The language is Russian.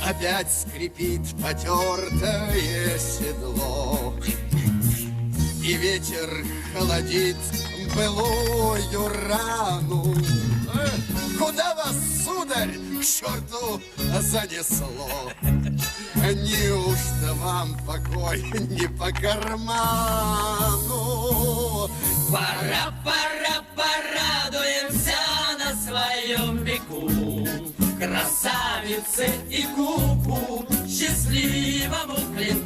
Опять скрипит потертое седло, и ветер холодит былую рану. Куда вас, сударь, к черту занесло? Неужто вам покой не по карману? Пора, порадуемся на своем веку, красавице и куку, счастливому клинку.